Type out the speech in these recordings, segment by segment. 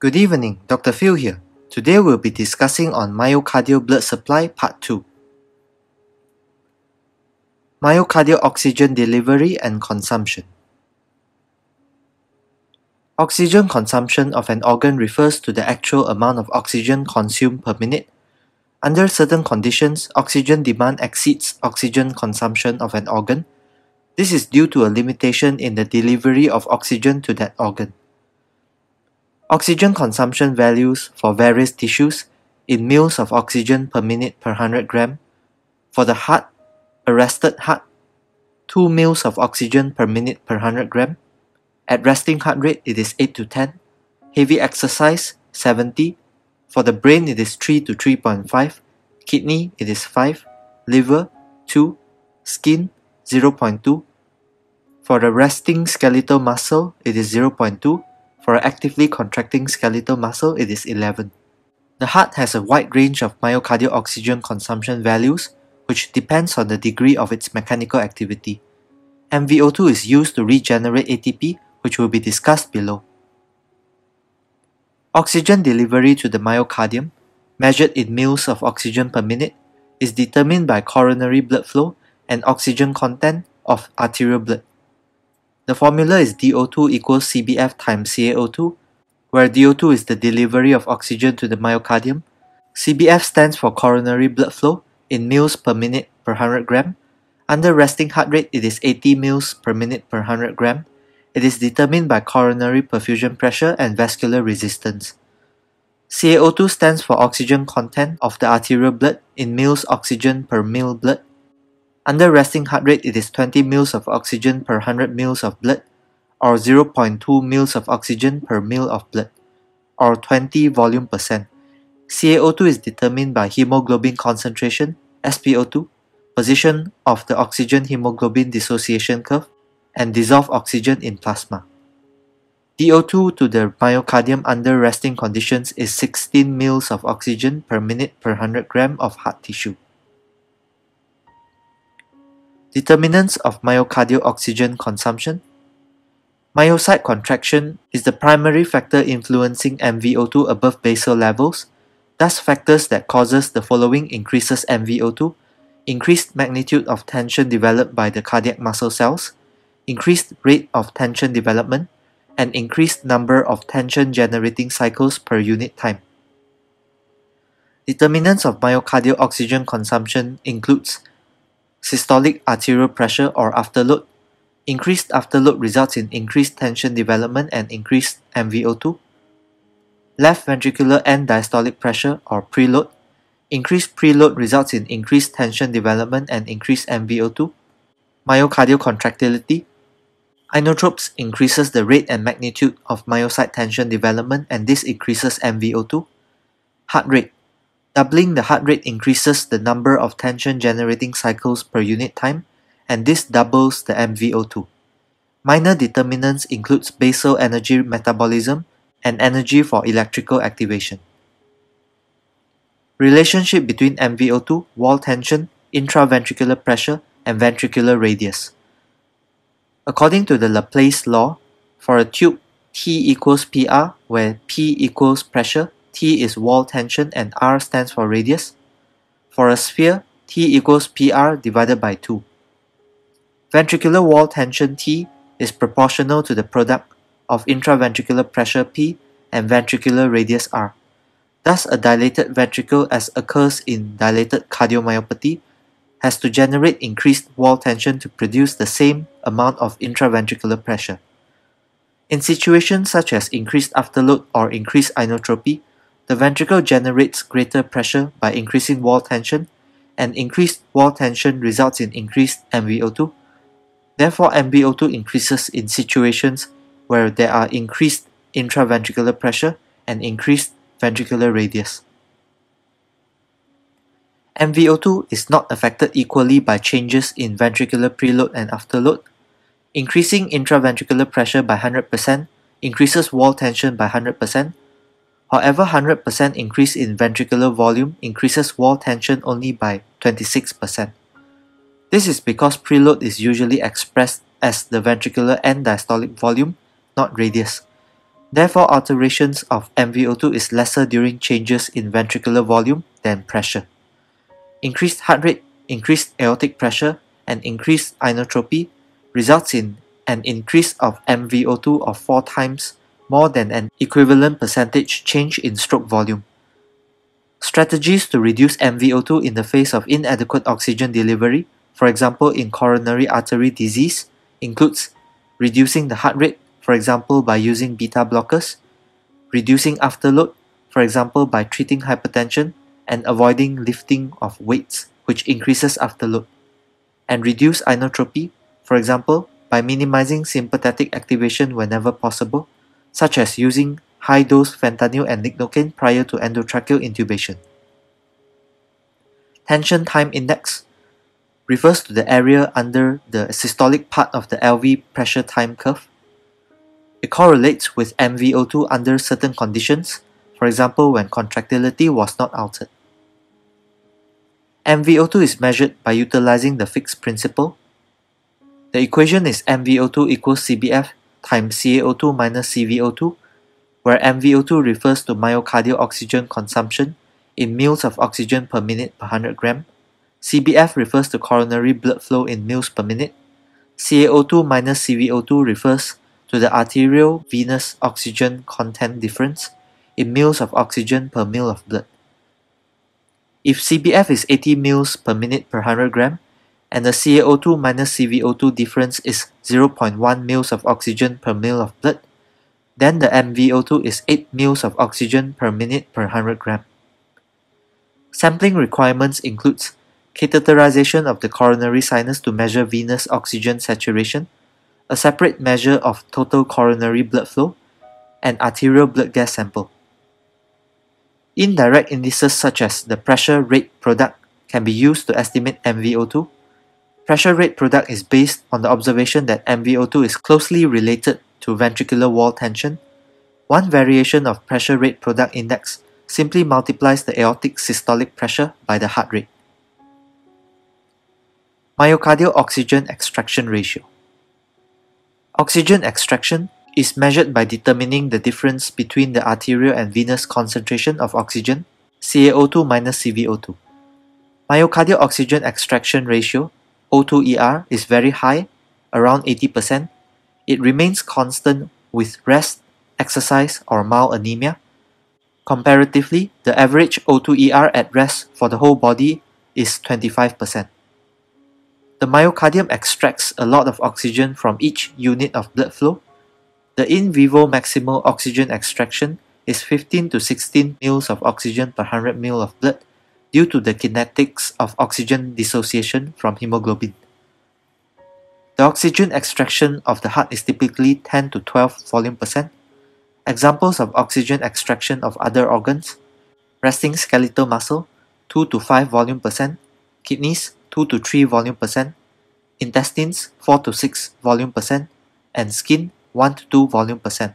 Good evening, Dr. Phil here. Today we'll be discussing on myocardial blood supply part 2. Myocardial oxygen delivery and consumption. Oxygen consumption of an organ refers to the actual amount of oxygen consumed per minute. Under certain conditions, oxygen demand exceeds oxygen consumption of an organ. This is due to a limitation in the delivery of oxygen to that organ. Oxygen consumption values for various tissues in mils of oxygen per minute per 100 gram. For the heart, arrested heart, 2 mils of oxygen per minute per 100 gram. At resting heart rate, it is 8 to 10. Heavy exercise, 70. For the brain, it is 3 to 3.5. Kidney, it is 5. Liver, 2. Skin, 0.2. For the resting skeletal muscle, it is 0.2. For actively contracting skeletal muscle, it is 11. The heart has a wide range of myocardial oxygen consumption values, which depends on the degree of its mechanical activity. MVO2 is used to regenerate ATP, which will be discussed below. Oxygen delivery to the myocardium, measured in mils of oxygen per minute, is determined by coronary blood flow and oxygen content of arterial blood. The formula is DO2 equals CBF times CaO2, where DO2 is the delivery of oxygen to the myocardium. CBF stands for coronary blood flow in mils per minute per 100 gram. Under resting heart rate, it is 80 mils per minute per 100 gram. It is determined by coronary perfusion pressure and vascular resistance. CaO2 stands for oxygen content of the arterial blood in mils oxygen per mil blood. Under resting heart rate, it is 20 mils of oxygen per 100 mils of blood, or 0.2 mils of oxygen per mil of blood, or 20 volume percent. CaO2 is determined by hemoglobin concentration, SpO2, position of the oxygen-hemoglobin dissociation curve, and dissolved oxygen in plasma. DO2 to the myocardium under resting conditions is 16 mils of oxygen per minute per 100 gram of heart tissue. Determinants of myocardial oxygen consumption. Myocyte contraction is the primary factor influencing MVO2 above basal levels. Thus, factors that causes the following increases MVO2: increased magnitude of tension developed by the cardiac muscle cells, increased rate of tension development, and increased number of tension-generating cycles per unit time. Determinants of myocardial oxygen consumption includes systolic arterial pressure or afterload. Increased afterload results in increased tension development and increased MVO2. Left ventricular end diastolic pressure or preload. Increased preload results in increased tension development and increased MVO2. Myocardial contractility. Inotropes increases the rate and magnitude of myocyte tension development, and this increases MVO2. Heart rate. Doubling the heart rate increases the number of tension-generating cycles per unit time, and this doubles the MVO2. Minor determinants includes basal energy metabolism and energy for electrical activation. Relationship between MVO2, wall tension, intraventricular pressure, and ventricular radius. According to the Laplace law, for a tube, T equals PR, where P equals pressure, T is wall tension, and R stands for radius. For a sphere, T equals PR divided by 2. Ventricular wall tension T is proportional to the product of intraventricular pressure P and ventricular radius R. Thus, a dilated ventricle, as occurs in dilated cardiomyopathy, has to generate increased wall tension to produce the same amount of intraventricular pressure. In situations such as increased afterload or increased inotropy, the ventricle generates greater pressure by increasing wall tension, and increased wall tension results in increased MVO2. Therefore, MVO2 increases in situations where there are increased intraventricular pressure and increased ventricular radius. MVO2 is not affected equally by changes in ventricular preload and afterload. Increasing intraventricular pressure by 100% increases wall tension by 100%. However, 100% increase in ventricular volume increases wall tension only by 26%. This is because preload is usually expressed as the ventricular end diastolic volume, not radius. Therefore, alterations of MVO2 is lesser during changes in ventricular volume than pressure. Increased heart rate, increased aortic pressure, and increased inotropy results in an increase of MVO2 of 4 times more than an equivalent percentage change in stroke volume. Strategies to reduce MVO2 in the face of inadequate oxygen delivery, for example in coronary artery disease, includes reducing the heart rate, for example by using beta blockers, reducing afterload, for example by treating hypertension, and avoiding lifting of weights, which increases afterload, and reduce inotropy, for example by minimizing sympathetic activation whenever possible, such as using high-dose fentanyl and lignocaine prior to endotracheal intubation. Tension time index refers to the area under the systolic part of the LV pressure time curve. It correlates with MVO2 under certain conditions, for example when contractility was not altered. MVO2 is measured by utilizing the Fick's principle. The equation is MVO2 equals CBF times CaO2 minus CVO2, where MVO2 refers to myocardial oxygen consumption in mils of oxygen per minute per 100 gram. CBF refers to coronary blood flow in mils per minute. CaO2 minus CVO2 refers to the arterial venous oxygen content difference in mils of oxygen per mil of blood. If CBF is 80 mils per minute per 100 gram and the CaO2 minus CVO2 difference is 0.1 mils of oxygen per mil of blood, then the MVO2 is 8 mils of oxygen per minute per 100 gram. Sampling requirements includes catheterization of the coronary sinus to measure venous oxygen saturation, a separate measure of total coronary blood flow, and arterial blood gas sample. Indirect indices such as the pressure rate product can be used to estimate MVO2. Pressure rate product is based on the observation that MVO2 is closely related to ventricular wall tension. One variation of pressure rate product index simply multiplies the aortic systolic pressure by the heart rate. Myocardial oxygen extraction ratio. Oxygen extraction is measured by determining the difference between the arterial and venous concentration of oxygen, CaO2 minus CVO2. Myocardial oxygen extraction ratio, O2ER, is very high, around 80%. It remains constant with rest, exercise, or mild anemia. Comparatively, the average O2ER at rest for the whole body is 25%. The myocardium extracts a lot of oxygen from each unit of blood flow. The in vivo maximal oxygen extraction is 15 to 16 mils of oxygen per 100 ml of blood due to the kinetics of oxygen dissociation from hemoglobin. The oxygen extraction of the heart is typically 10 to 12 volume percent. Examples of oxygen extraction of other organs: resting skeletal muscle 2 to 5 volume percent, kidneys 2 to 3 volume percent, intestines 4 to 6 volume percent, and skin 1 to 2 volume percent.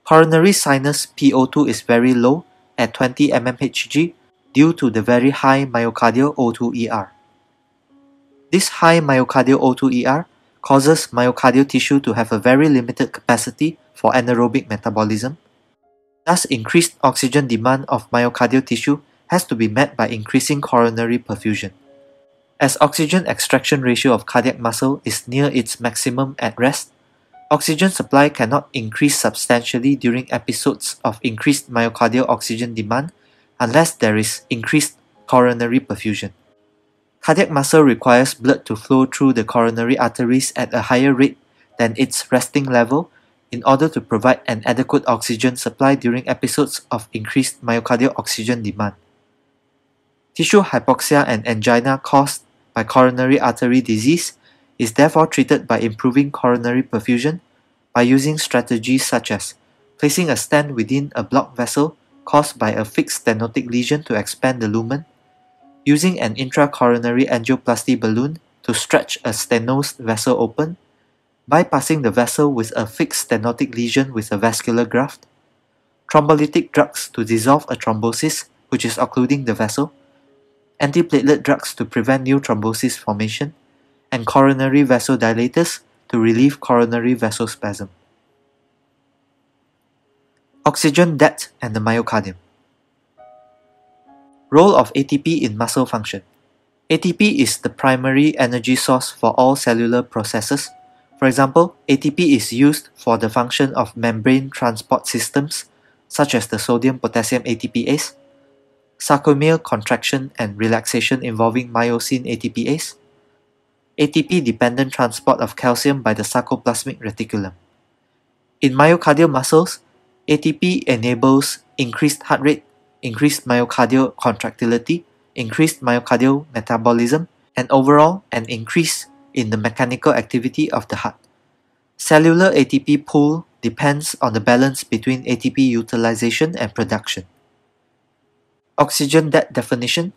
Coronary sinus PO2 is very low at 20 mmHg due to the very high myocardial O2ER. This high myocardial O2ER causes myocardial tissue to have a very limited capacity for anaerobic metabolism. Thus, increased oxygen demand of myocardial tissue has to be met by increasing coronary perfusion. As oxygen extraction ratio of cardiac muscle is near its maximum at rest, oxygen supply cannot increase substantially during episodes of increased myocardial oxygen demand unless there is increased coronary perfusion. Cardiac muscle requires blood to flow through the coronary arteries at a higher rate than its resting level in order to provide an adequate oxygen supply during episodes of increased myocardial oxygen demand. Tissue hypoxia and angina caused by coronary artery disease is therefore treated by improving coronary perfusion by using strategies such as placing a stent within a blocked vessel caused by a fixed stenotic lesion to expand the lumen, using an intracoronary angioplasty balloon to stretch a stenosed vessel open, bypassing the vessel with a fixed stenotic lesion with a vascular graft, thrombolytic drugs to dissolve a thrombosis which is occluding the vessel, antiplatelet drugs to prevent new thrombosis formation, and coronary vasodilators to relieve coronary vasospasm. Oxygen debt and the myocardium. Role of ATP in muscle function. ATP is the primary energy source for all cellular processes. For example, ATP is used for the function of membrane transport systems, such as the sodium-potassium ATPase, sarcomere contraction and relaxation involving myosin ATPase, ATP-dependent transport of calcium by the sarcoplasmic reticulum. In myocardial muscles, ATP enables increased heart rate, increased myocardial contractility, increased myocardial metabolism, and overall an increase in the mechanical activity of the heart. Cellular ATP pool depends on the balance between ATP utilization and production. Oxygen debt definition.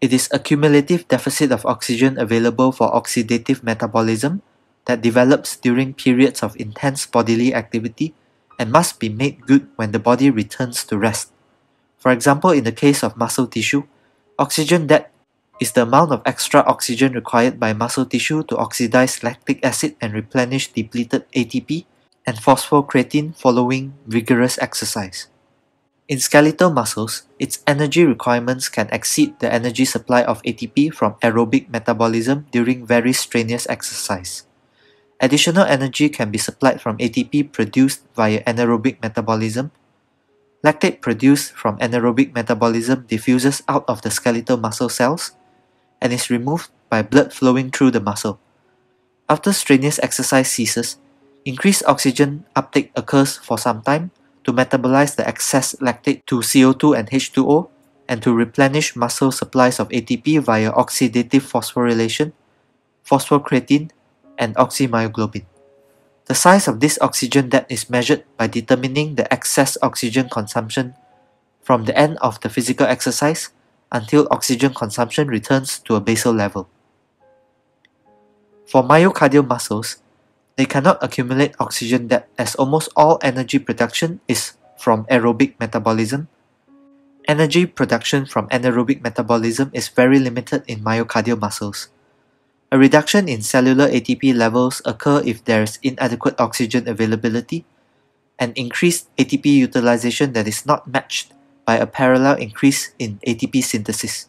It is a cumulative deficit of oxygen available for oxidative metabolism that develops during periods of intense bodily activity and must be made good when the body returns to rest. For example, in the case of muscle tissue, oxygen debt is the amount of extra oxygen required by muscle tissue to oxidize lactic acid and replenish depleted ATP and phosphocreatine following vigorous exercise. In skeletal muscles, its energy requirements can exceed the energy supply of ATP from aerobic metabolism during very strenuous exercise. Additional energy can be supplied from ATP produced via anaerobic metabolism. Lactate produced from anaerobic metabolism diffuses out of the skeletal muscle cells and is removed by blood flowing through the muscle. After strenuous exercise ceases, increased oxygen uptake occurs for some time to metabolize the excess lactate to CO2 and H2O and to replenish muscle supplies of ATP via oxidative phosphorylation, phosphocreatine, and oxymyoglobin. The size of this oxygen debt is measured by determining the excess oxygen consumption from the end of the physical exercise until oxygen consumption returns to a basal level. For myocardial muscles, they cannot accumulate oxygen debt as almost all energy production is from aerobic metabolism. Energy production from anaerobic metabolism is very limited in myocardial muscles. A reduction in cellular ATP levels occur if there is inadequate oxygen availability, and increased ATP utilization that is not matched by a parallel increase in ATP synthesis.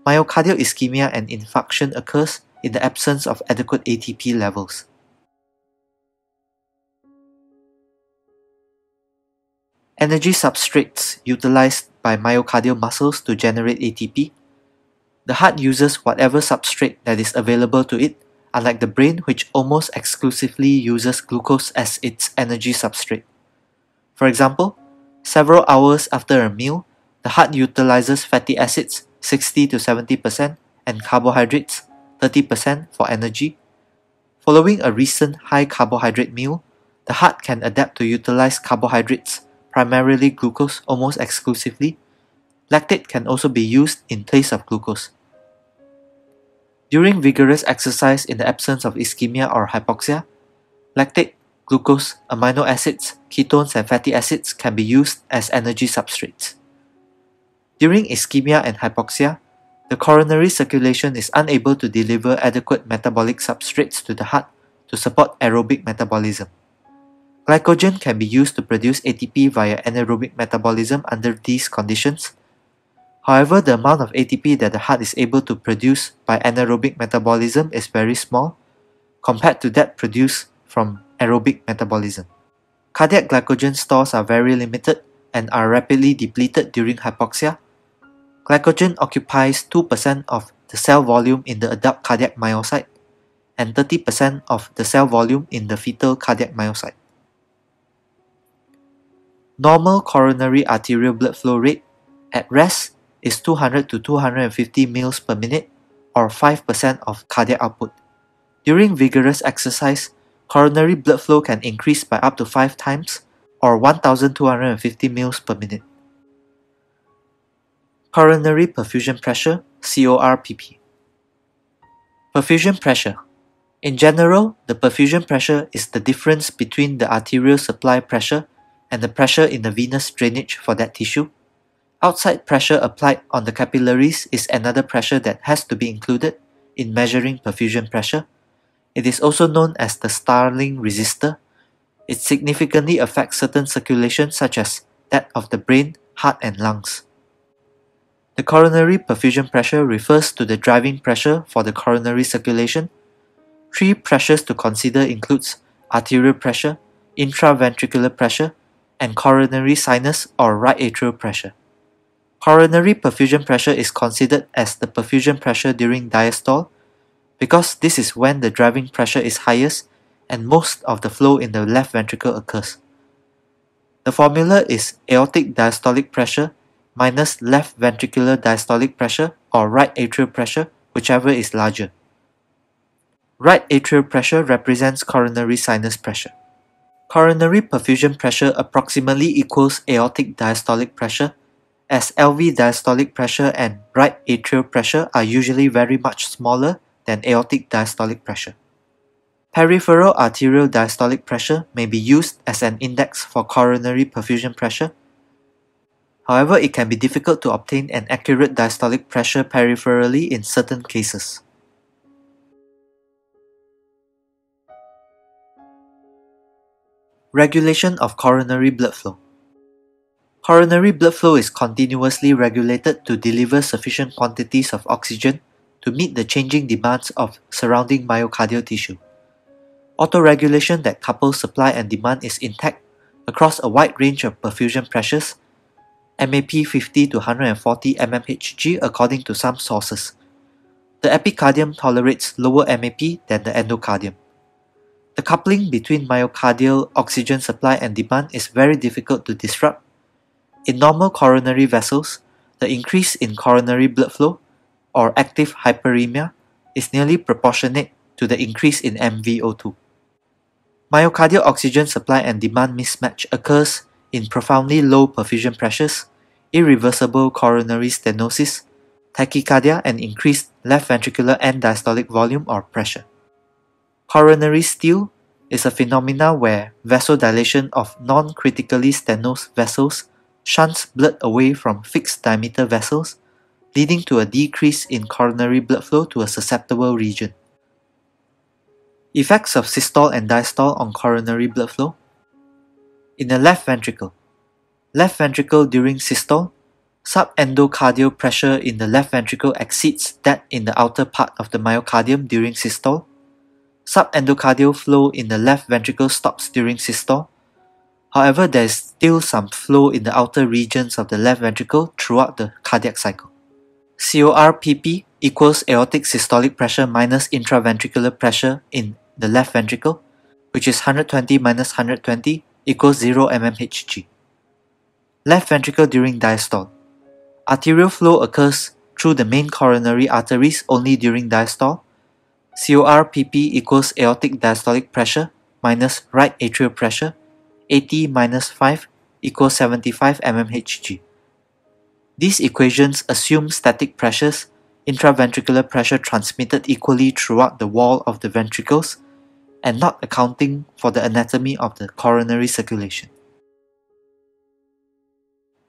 Myocardial ischemia and infarction occurs in the absence of adequate ATP levels. Energy substrates utilized by myocardial muscles to generate ATP. The heart uses whatever substrate that is available to it, unlike the brain, which almost exclusively uses glucose as its energy substrate. For example, several hours after a meal, the heart utilizes fatty acids 60 to 70% and carbohydrates 30% for energy. Following a recent high carbohydrate meal, the heart can adapt to utilize carbohydrates, primarily glucose, almost exclusively. Lactate can also be used in place of glucose. During vigorous exercise in the absence of ischemia or hypoxia, lactate, glucose, amino acids, ketones, and fatty acids can be used as energy substrates. During ischemia and hypoxia, the coronary circulation is unable to deliver adequate metabolic substrates to the heart to support aerobic metabolism. Glycogen can be used to produce ATP via anaerobic metabolism under these conditions. However, the amount of ATP that the heart is able to produce by anaerobic metabolism is very small compared to that produced from aerobic metabolism. Cardiac glycogen stores are very limited and are rapidly depleted during hypoxia. Glycogen occupies 2% of the cell volume in the adult cardiac myocyte and 30% of the cell volume in the fetal cardiac myocyte. Normal coronary arterial blood flow rate at rest is 200 to 250 mL per minute or 5% of cardiac output. During vigorous exercise, coronary blood flow can increase by up to 5 times or 1250 mL per minute. Coronary perfusion pressure, CORPP. Perfusion pressure. In general, the perfusion pressure is the difference between the arterial supply pressure and the pressure in the venous drainage for that tissue. Outside pressure applied on the capillaries is another pressure that has to be included in measuring perfusion pressure. It is also known as the Starling resistor. It significantly affects certain circulation such as that of the brain, heart, and lungs. The coronary perfusion pressure refers to the driving pressure for the coronary circulation. Three pressures to consider includes arterial pressure, intraventricular pressure, and coronary sinus or right atrial pressure. Coronary perfusion pressure is considered as the perfusion pressure during diastole because this is when the driving pressure is highest and most of the flow in the left ventricle occurs. The formula is aortic diastolic pressure minus left ventricular diastolic pressure or right atrial pressure, whichever is larger. Right atrial pressure represents coronary sinus pressure. Coronary perfusion pressure approximately equals aortic diastolic pressure, as LV diastolic pressure and right atrial pressure are usually very much smaller than aortic diastolic pressure. Peripheral arterial diastolic pressure may be used as an index for coronary perfusion pressure. However, it can be difficult to obtain an accurate diastolic pressure peripherally in certain cases. Regulation of coronary blood flow. Coronary blood flow is continuously regulated to deliver sufficient quantities of oxygen to meet the changing demands of surrounding myocardial tissue. Autoregulation that couples supply and demand is intact across a wide range of perfusion pressures, MAP 50 to 140 mmHg according to some sources. The epicardium tolerates lower MAP than the endocardium. The coupling between myocardial oxygen supply and demand is very difficult to disrupt. In normal coronary vessels, the increase in coronary blood flow, or active hyperemia, is nearly proportionate to the increase in MVO2. Myocardial oxygen supply and demand mismatch occurs in profoundly low perfusion pressures, irreversible coronary stenosis, tachycardia, and increased left ventricular end diastolic volume or pressure. Coronary steal is a phenomena where vasodilation of non-critically stenosed vessels shunts blood away from fixed diameter vessels, leading to a decrease in coronary blood flow to a susceptible region. Effects of systole and diastole on coronary blood flow. In the left ventricle during systole, subendocardial pressure in the left ventricle exceeds that in the outer part of the myocardium during systole. Subendocardial flow in the left ventricle stops during systole. However, there is still some flow in the outer regions of the left ventricle throughout the cardiac cycle. CORPP equals aortic systolic pressure minus intraventricular pressure in the left ventricle, which is 120 minus 120 equals 0 mmHg. Left ventricle during diastole. Arterial flow occurs through the main coronary arteries only during diastole. CORPP equals aortic diastolic pressure minus right atrial pressure, 80 minus 5 equals 75 mmHg. These equations assume static pressures, intraventricular pressure transmitted equally throughout the wall of the ventricles, and not accounting for the anatomy of the coronary circulation.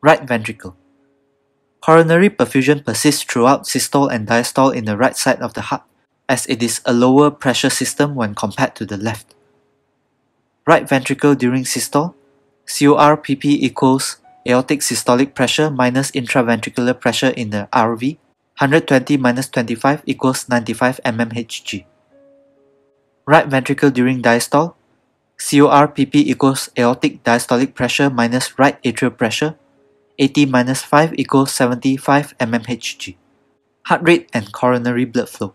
Right ventricle. Coronary perfusion persists throughout systole and diastole in the right side of the heart, as it is a lower pressure system when compared to the left. Right ventricle during systole, CORPP equals aortic systolic pressure minus intraventricular pressure in the RV, 120 minus 25 equals 95 mmHg. Right ventricle during diastole, CORPP equals aortic diastolic pressure minus right atrial pressure, 80 minus 5 equals 75 mmHg. Heart rate and coronary blood flow.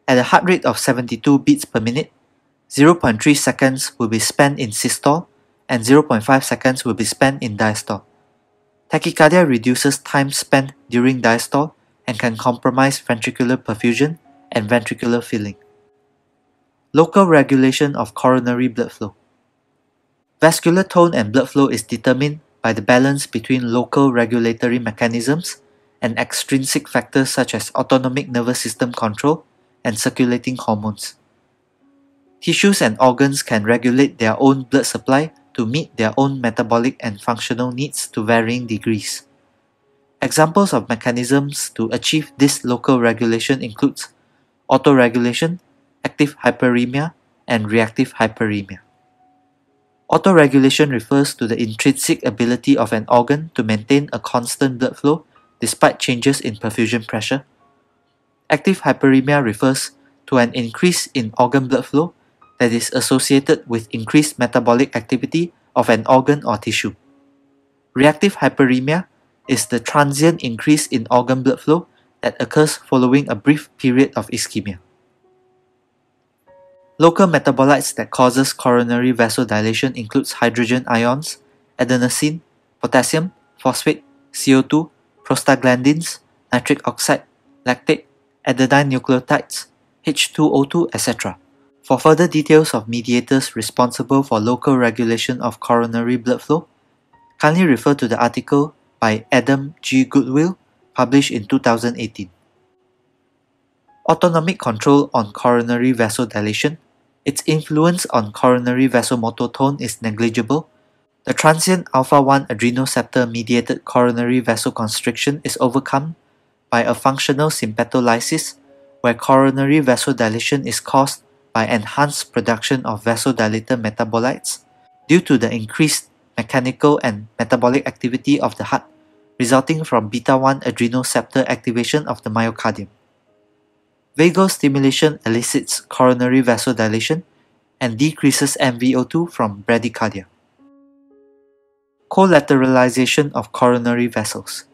At a heart rate of 72 beats per minute, 0.3 seconds will be spent in systole and 0.5 seconds will be spent in diastole. Tachycardia reduces time spent during diastole and can compromise ventricular perfusion and ventricular filling. Local regulation of coronary blood flow. Vascular tone and blood flow is determined by the balance between local regulatory mechanisms and extrinsic factors such as autonomic nervous system control and circulating hormones. Tissues and organs can regulate their own blood supply to meet their own metabolic and functional needs to varying degrees. Examples of mechanisms to achieve this local regulation includes autoregulation, active hyperemia, and reactive hyperemia. Autoregulation refers to the intrinsic ability of an organ to maintain a constant blood flow despite changes in perfusion pressure. Active hyperemia refers to an increase in organ blood flow that is associated with increased metabolic activity of an organ or tissue. Reactive hyperemia is the transient increase in organ blood flow that occurs following a brief period of ischemia. Local metabolites that causes coronary vasodilation includes hydrogen ions, adenosine, potassium, phosphate, CO2, prostaglandins, nitric oxide, lactate, adenine nucleotides, H2O2, etc. For further details of mediators responsible for local regulation of coronary blood flow, kindly refer to the article by Adam G. Goodwill, published in 2018. Autonomic control on coronary vasodilation. Its influence on coronary vasomotor tone is negligible. The transient alpha-1 adrenoceptor-mediated coronary vasoconstriction is overcome by a functional sympatolysis, where coronary vasodilation is caused by enhanced production of vasodilator metabolites due to the increased mechanical and metabolic activity of the heart, resulting from beta-1 adrenoceptor activation of the myocardium. Vagal stimulation elicits coronary vasodilation and decreases MVO2 from bradycardia. Collateralization of coronary vessels.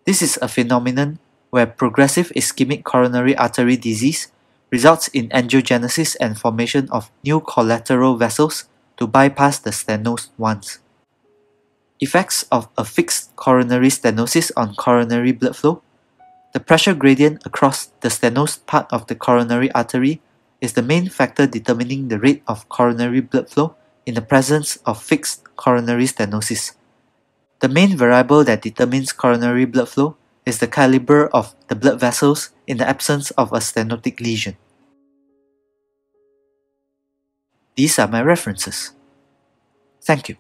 This is a phenomenon where progressive ischemic coronary artery disease results in angiogenesis and formation of new collateral vessels to bypass the stenosed ones. Effects of a fixed coronary stenosis on coronary blood flow. The pressure gradient across the stenosed part of the coronary artery is the main factor determining the rate of coronary blood flow in the presence of fixed coronary stenosis. The main variable that determines coronary blood flow is the caliber of the blood vessels in the absence of a stenotic lesion. These are my references. Thank you.